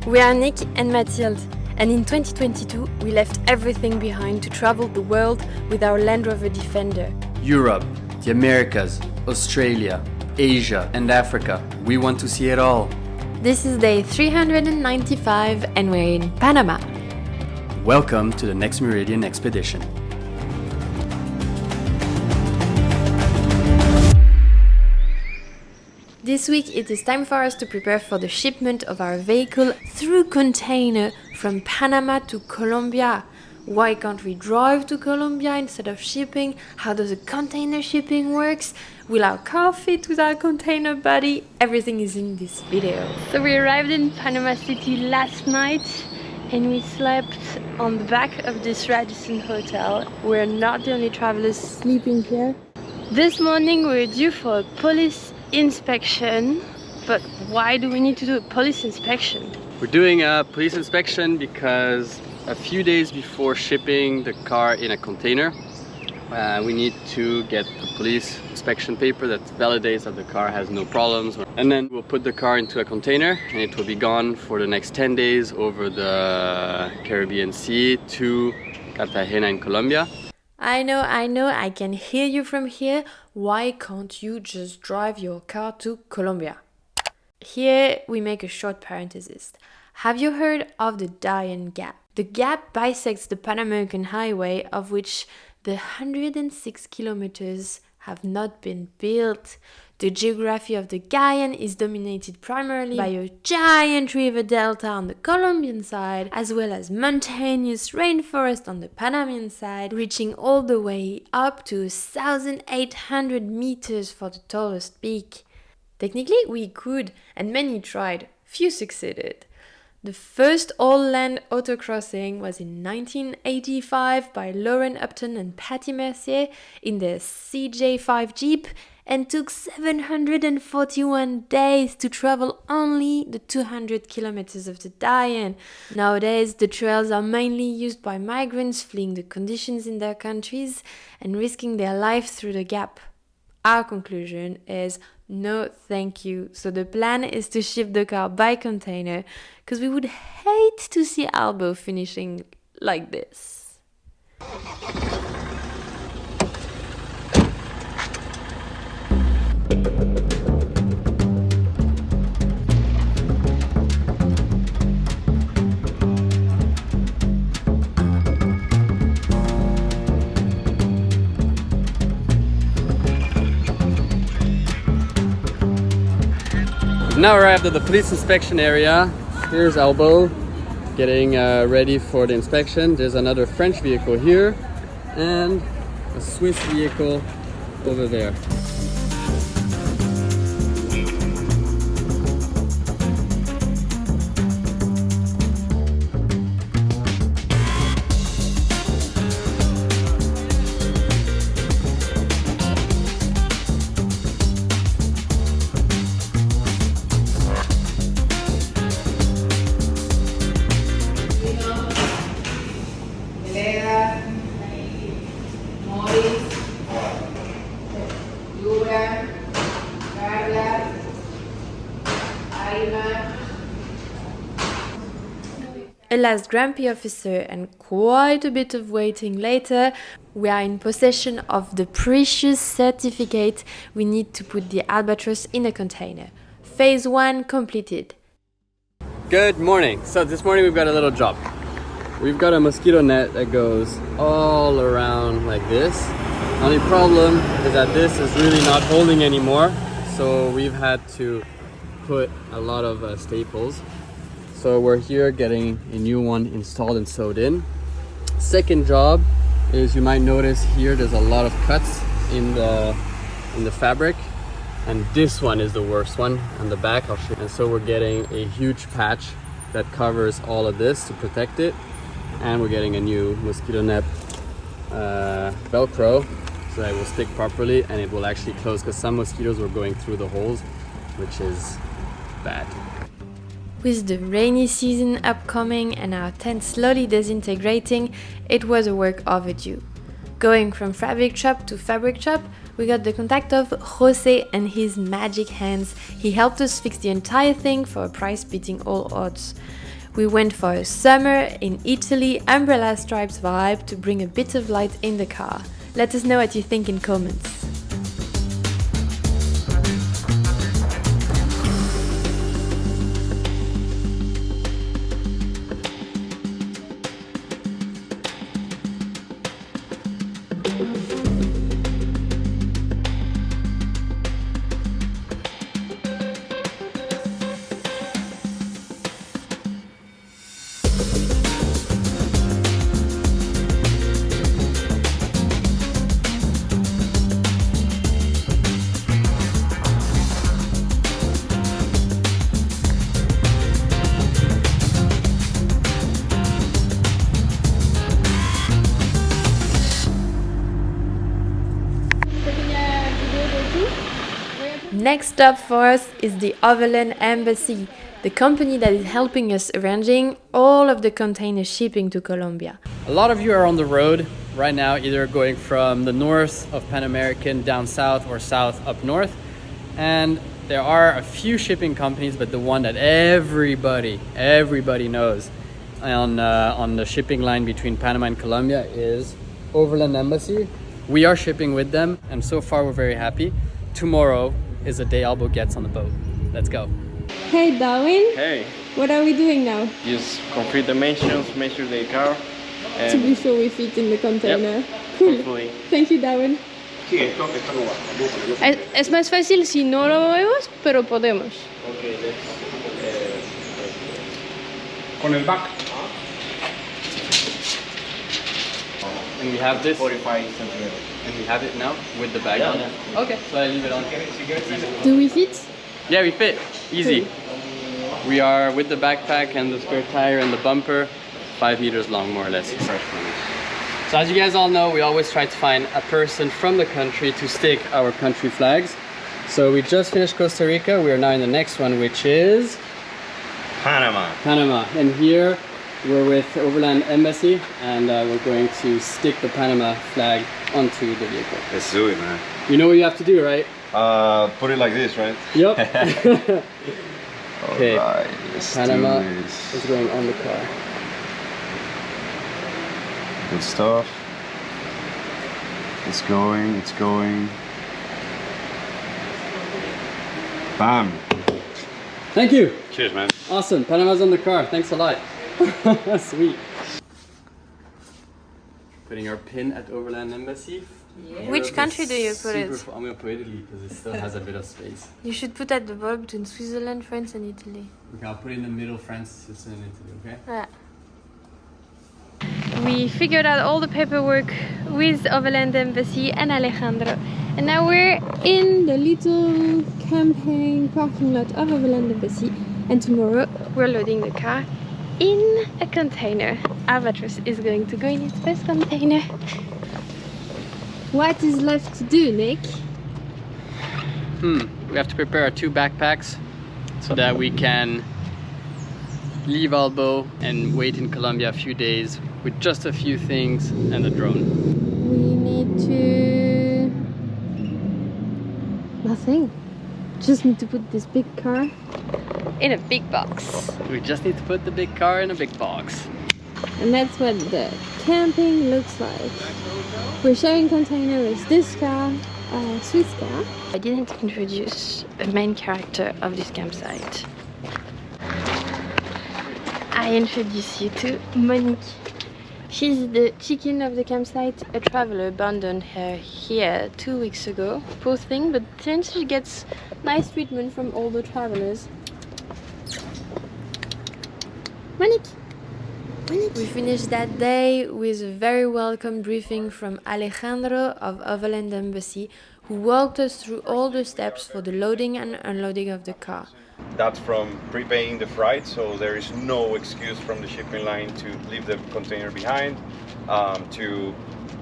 We are Nick and Mathilde, and in 2022 we left everything behind to travel the world with our Land Rover Defender. Europe, the Americas, Australia, Asia and Africa. We want to see it all. This is day 395 and we're in Panama. Welcome to the Next Meridian Expedition. This week it is time for us to prepare for the shipment of our vehicle through container from Panama to Colombia. Why can't we drive to Colombia instead of shipping? How does a container shipping works? Will our car fit with our container body? Everything is in this video. So we arrived in Panama City last night and we slept on the back of this Radisson hotel. We're not the only travelers sleeping here. This morning we're due for a police inspection, but why do we need to do a police inspection? We're doing a police inspection because a few days before shipping the car in a container, we need to get the police inspection paper that validates that the car has no problems. And then we'll put the car into a container and it will be gone for the next 10 days over the Caribbean Sea to Cartagena in Colombia. I know, I can hear you from here. Why can't you just drive your car to Colombia? Here we make a short parenthesis. Have you heard of the Darien Gap? The gap bisects the Pan American Highway, of which the 106 kilometers have not been built. The geography of the Guyana is dominated primarily by a giant river delta on the Colombian side, as well as mountainous rainforest on the Panamanian side, reaching all the way up to 1,800 meters for the tallest peak. Technically, we could, and many tried, few succeeded. The first all-land autocrossing was in 1985 by Lauren Upton and Patty Mercier in their CJ5 Jeep, and took 741 days to travel only the 200 kilometers of the Darien. Nowadays, the trails are mainly used by migrants fleeing the conditions in their countries and risking their life through the gap. Our conclusion is no thank you. So the plan is to ship the car by container, because we would hate to see Albo finishing like this. We've now arrived at the police inspection area. Here's Albo getting ready for the inspection. There's another French vehicle here and a Swiss vehicle over there. A last grumpy officer and quite a bit of waiting later, we are in possession of the precious certificate we need to put the Albatross in a container. Phase 1 completed. Good morning. So this morning we've got a little job. We've got a mosquito net that goes all around like this. Only problem is that this is really not holding anymore, so we've had to put a lot of staples. So we're here getting a new one installed and sewed in. Second job is, you might notice here there's a lot of cuts in the fabric, and this one is the worst one on the back. I'll show you. And so we're getting a huge patch that covers all of this to protect it, and we're getting a new mosquito net Velcro so that it will stick properly and it will actually close, because some mosquitoes were going through the holes, which is bad. With the rainy season upcoming and our tent slowly disintegrating, it was a work overdue. Going from fabric shop to fabric shop, We got the contact of Jose and his magic hands. He helped us fix the entire thing for a price beating all odds. We went for a summer in Italy umbrella stripes vibe to bring a bit of light in the car. Let us know what you think in comments. Next stop for us is the Overland Embassy, the company that is helping us arranging all of the container shipping to Colombia. A lot of you are on the road right now, either going from the north of Pan American down south or south up north. And there are a few shipping companies, but the one that everybody knows on the shipping line between Panama and Colombia is Overland Embassy. We are shipping with them, and so far we're very happy. Tomorrow is the day Albo gets on the boat. Let's go. Hey Darwin. Hey, What are we doing now? just complete dimensions, measure the car, and To be sure we fit in the container. Yep. Cool. hopefully. Thank you, Darwin. Es más fácil si no lo movemos, pero podemos. Okay, let's con el back. And we have this, 45 centimeters. and we have it now with the bag on. Okay, so I leave it on. Do we fit? Yeah, we fit. Easy. We are with the backpack and the spare tire and the bumper, 5 meters long, more or less. So as you guys all know, we always try to find a person from the country to stick our country flags. So we just finished Costa Rica. We are now in the next one, which is Panama. Panama. And here we're with Overland Embassy, and we're going to stick the Panama flag onto the vehicle. Let's do it, man. You know what you have to do, right? Put it like this, right? Yep. Okay. Alright, let's Panama do this. is going on the car. Good stuff. It's going, it's going. Bam. Thank you. Cheers, man. Awesome. Panama's on the car. Thanks a lot. Sweet. Putting our pin at Overland Embassy. Which country do you put it? I'm gonna put Italy because it still has a bit of space. You should put at the border between Switzerland, France, and Italy. Okay, I'll put it in the middle, France, Switzerland, Italy, okay? Yeah. We figured out all the paperwork with Overland Embassy and Alejandro, and now we're in the little campaign parking lot of Overland Embassy, and tomorrow we're loading the car in a container. Albatross is going to go in its first container. What is left to do, Nick? We have to prepare our 2 backpacks so that we can leave Albo and wait in Colombia a few days with just a few things and a drone. We need to... nothing. Just need to put this big car in a big box. We just need to put the big car in a big box. And that's what the camping looks like. We're sharing container with this car, a Swiss car. I didn't introduce a main character of this campsite. I introduce you to Monique. She's the chicken of the campsite. A traveler abandoned her here 2 weeks ago. Poor thing, but since she gets nice treatment from all the travelers. Monique! We finished that day with a very welcome briefing from Alejandro of Overland Embassy, who walked us through all the steps for the loading and unloading of the car. That's from prepaying the freight, so there is no excuse from the shipping line to leave the container behind to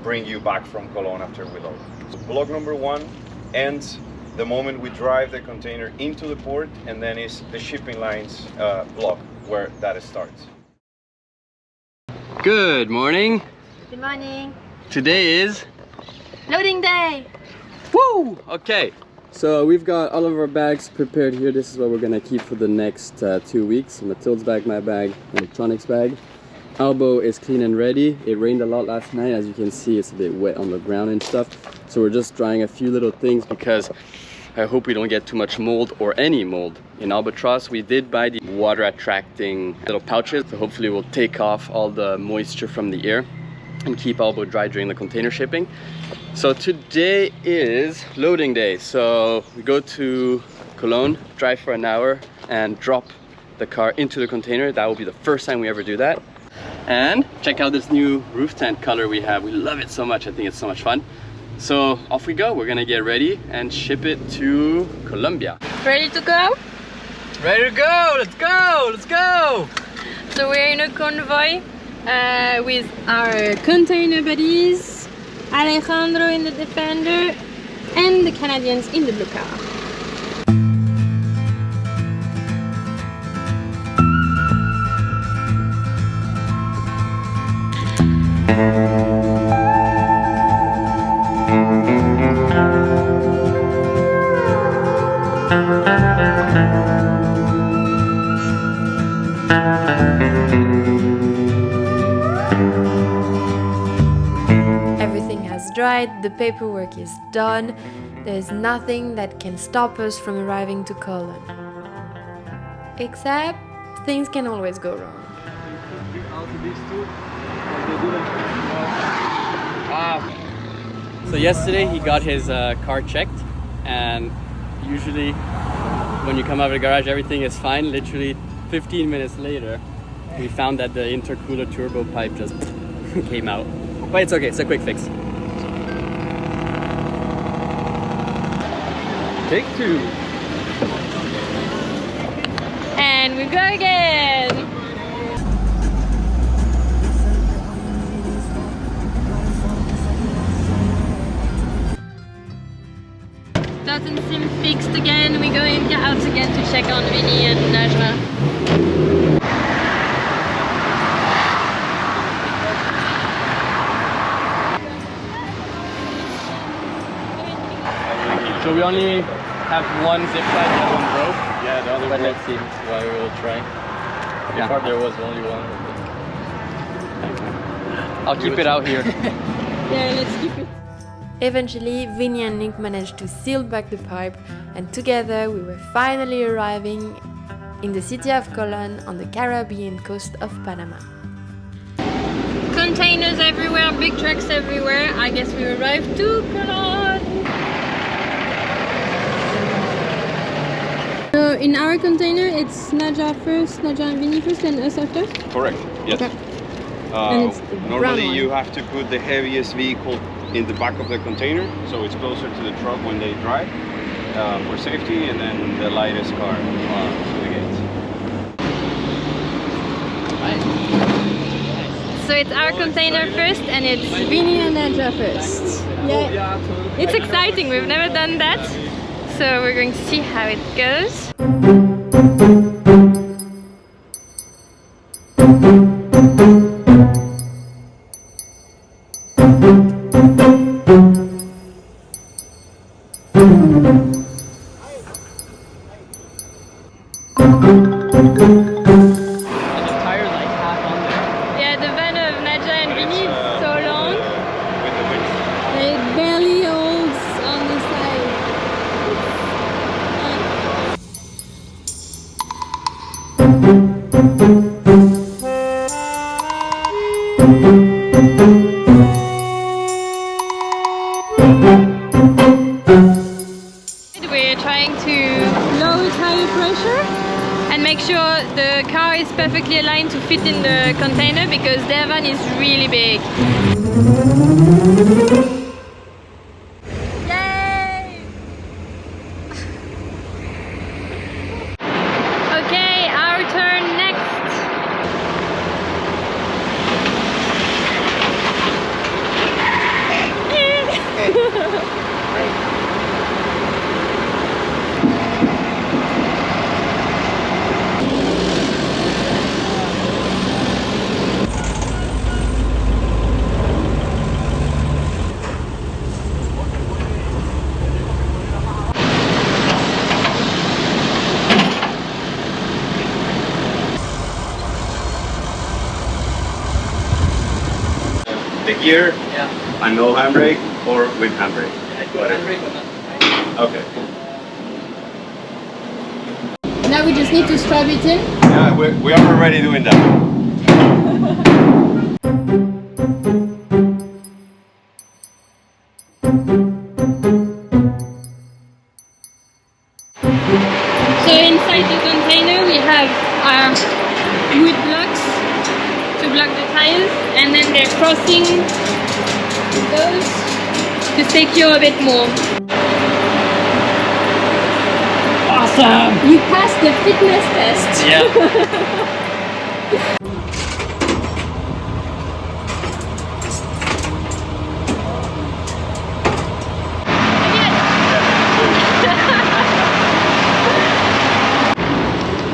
bring you back from Cologne after we load. So block number 1 ends the moment we drive the container into the port, and then is the shipping line's block where that starts. Good morning. Good morning. Today is Loading day! Woo! Okay, so we've got all of our bags prepared here. This is what we're gonna keep for the next 2 weeks. Mathilde's bag, my bag, electronics bag. Elbow is clean and ready. It rained a lot last night. As you can see, it's a bit wet on the ground and stuff. So we're just drying a few little things because I hope we don't get too much mold or any mold. In Albatross, we did buy the water attracting little pouches. So hopefully we'll take off all the moisture from the air and keep Elbow dry during the container shipping. So today is loading day. So we go to Cologne, drive for an hour and drop the car into the container. That will be the first time we ever do that. And check out this new roof tent color we have. We love it so much. I think it's so much fun. So off we go. We're gonna get ready and ship it to Colombia. Ready to go? Ready to go! Let's go! Let's go! So we're in a convoy with our container buddies, Alejandro in the Defender and the Canadians in the blue car. Everything has dried, the paperwork is done. There's nothing that can stop us from arriving to Cologne. Except things can always go wrong. So yesterday he got his car checked, and usually when you come out of the garage everything is fine. Literally 15 minutes later we found that the intercooler turbo pipe just came out. But it's okay, it's a quick fix. Take two. And we go again! Doesn't seem fixed again. We're going out again to check on Vinny and Najma. So we only have one zip line that one broke. Yeah, the other But broke. let's see. Why we will try. Yeah. Before there was only one. I'll keep it out here. Yeah, let's keep it. Eventually, Vinny and Nick managed to seal back the pipe, and together we were finally arriving in the city of Cologne on the Caribbean coast of Panama. Containers everywhere, big trucks everywhere. I guess we arrived to Cologne. So in our container, it's Naja first, Naja and Vinny first, and us after? Correct, yes. Okay. And it's the brown Normally one. you have to put the heaviest vehicle in the back of the container, so it's closer to the truck when they drive for safety, and then the lightest car to the gates. So it's our container first, and it's Vinny and Naja first. Yeah, it's exciting. We've never done that, so we're going to see how it goes. Yeah, the van of Naja and Vinny is so long. With the winch. It barely holds on the side. We're trying to lower tire pressure and make sure the car is perfectly aligned to fit in the container because their van is really big. Yay! Okay, our turn next. gear, Yeah. a no handbrake, or with handbrake? Okay. Now we just need to strap it in. Yeah, we are already doing that. So inside the container we have wood blocks to block the tires, and then they're crossing those to secure a bit more. Awesome! You passed the fitness test. Yeah.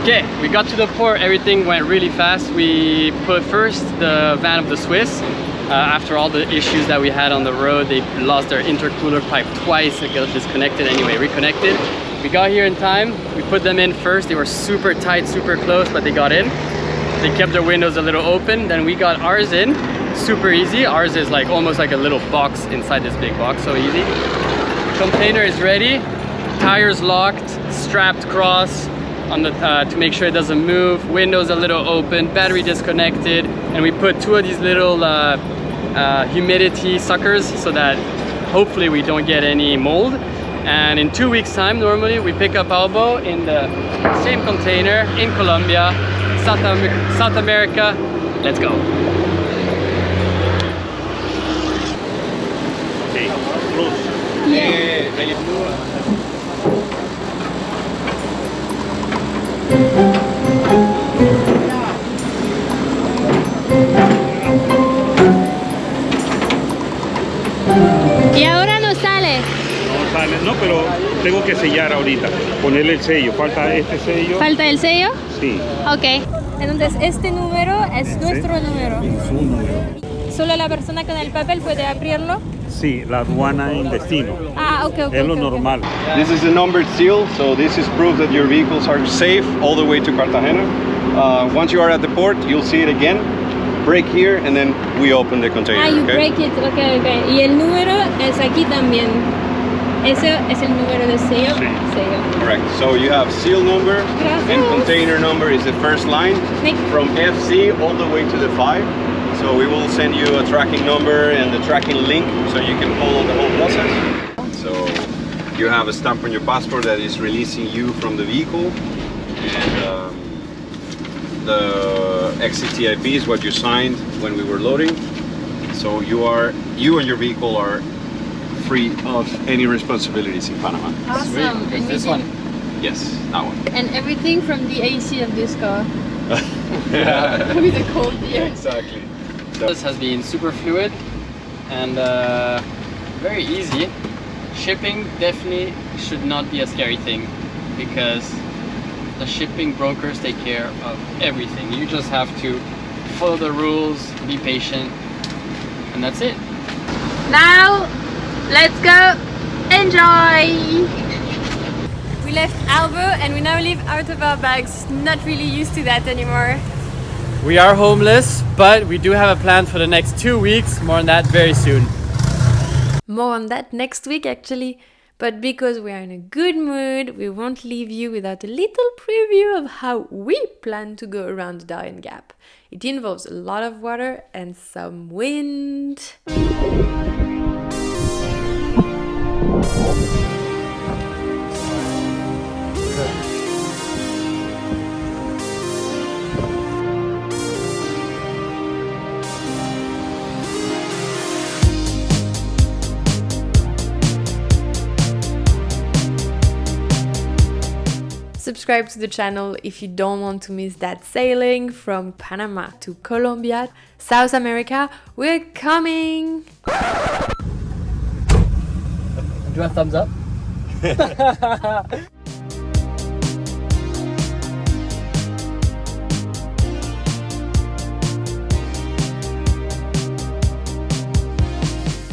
Okay, we got to the port, everything went really fast. We put first the van of the Swiss. After all the issues that we had on the road, they lost their intercooler pipe twice, it got disconnected anyway, reconnected. We got here in time, we put them in first. They were super tight, super close, but they got in. They kept their windows a little open. Then we got ours in, super easy. Ours is like almost like a little box inside this big box, so easy. Container is ready, tires locked, strapped cross on the to make sure it doesn't move. Windows a little open, battery disconnected, and we put two of these little humidity suckers so that hopefully we don't get any mold. And in 2 weeks time, normally we pick up Albo in the same container in Colombia, South America. Let's go. Y ahora no sale. No sale, no, pero tengo que sellar ahorita, ponerle el sello. Falta este sello. ¿Falta el sello? Sí. Ok. Entonces este número es nuestro número. Es un número. Solo la persona con el papel puede abrirlo. Sí, la aduana en destino. Ah, ok. Es lo normal. This is a numbered seal, so this is proof that your vehicles are safe all the way to Cartagena. Once you are at the port, you'll see it again. Break here, and then we open the container. Ah, you okay? break it. Ok. Y el número es aquí también. Ese es el número de sello. Sí. Sello. Correct. So you have seal number Gracias. and container number is the first line Thank- from FC all the way to the 5. So we will send you a tracking number and the tracking link so you can follow the whole process. So you have a stamp on your passport that is releasing you from the vehicle, and the XCTIP is what you signed when we were loading. So you and your vehicle are free of any responsibilities in Panama. Awesome. Sweet. And This we one. did- Yes, that one. And everything from the AC of this car. Yeah. With a cold beer. Exactly. This has been super fluid and very easy. Shipping definitely should not be a scary thing because the shipping brokers take care of everything. You just have to follow the rules, be patient, and that's it. Now, let's go enjoy! We left Albo and we now live out of our bags. Not really used to that anymore. We are homeless, but we do have a plan for the next 2 weeks. More on that very soon. More on that next week, actually. But because we are in a good mood, we won't leave you without a little preview of how we plan to go around the Darien Gap. It involves a lot of water and some wind. Subscribe to the channel if you don't want to miss that sailing from Panama to Colombia, South America. We're coming! Do a thumbs up.